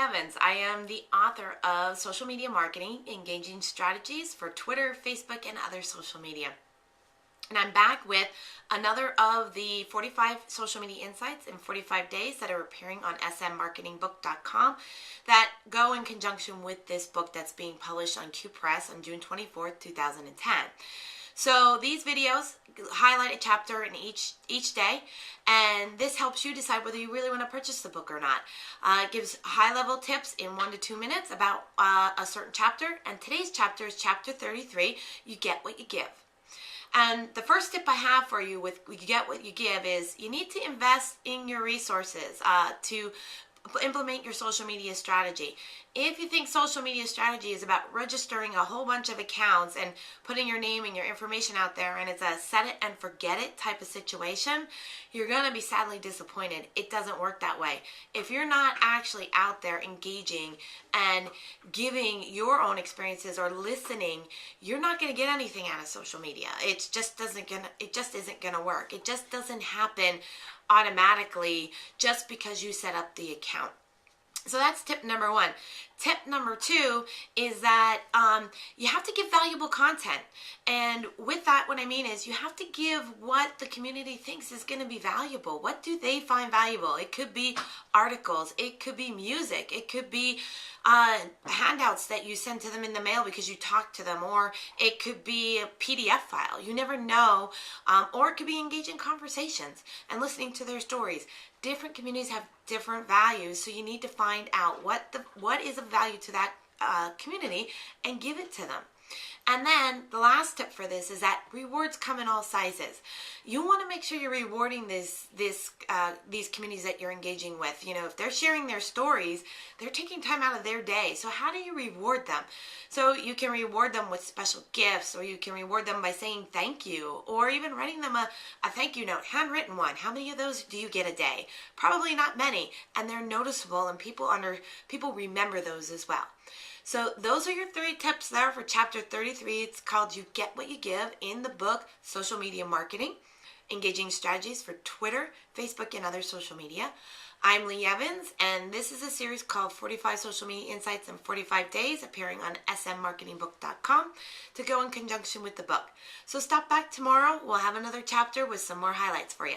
Evans. I am the author of Social Media Marketing, Engaging Strategies for Twitter, Facebook, and other social media. And I'm back with another of the 45 social media insights in 45 days that are appearing on smmarketingbook.com that go in conjunction with this book that's being published on Q Press on June 24th, 2010. So these videos highlight a chapter in each day, and this helps you decide whether you really want to purchase the book or not. It gives high-level tips in 1 to 2 minutes about a certain chapter, and today's chapter is chapter 33, You Get What You Give. And the first tip I have for you with You Get What You Give is you need to invest in your resources to implement your social media strategy. If you think social media strategy is about registering a whole bunch of accounts and putting your name and your information out there and it's a set it and forget it type of situation, you're going to be sadly disappointed. It doesn't work that way. If you're not actually out there engaging and giving your own experiences or listening, you're not going to get anything out of social media. It just isn't going to work. It just doesn't happen automatically just because you set up the account. So that's tip number 1. Tip number 2 is that you have to give valuable content. And with that, what I mean is you have to give what the community thinks is going to be valuable. What do they find valuable? It could be articles. It could be music. It could be handouts that you send to them in the mail because you talked to them. Or it could be a PDF file. You never know. Or it could be engaging conversations and listening to their stories. Different communities have different values, so you need to find out what is of value to that community and give it to them. And then the last tip for this is that rewards come in all sizes. You want to make sure you're rewarding these communities that you're engaging with. You know, if they're sharing their stories, they're taking time out of their day. So how do you reward them? So you can reward them with special gifts, or you can reward them by saying thank you, or even writing them a thank you note, handwritten one. How many of those do you get a day? Probably not many, and they're noticeable, and people remember those as well. So those are your 3 tips there for chapter 33. It's called You Get What You Give in the book Social Media Marketing, Engaging Strategies for Twitter, Facebook, and other social media. I'm Lee Evans, and this is a series called 45 Social Media Insights in 45 Days, appearing on smmarketingbook.com to go in conjunction with the book. So stop back tomorrow. We'll have another chapter with some more highlights for you.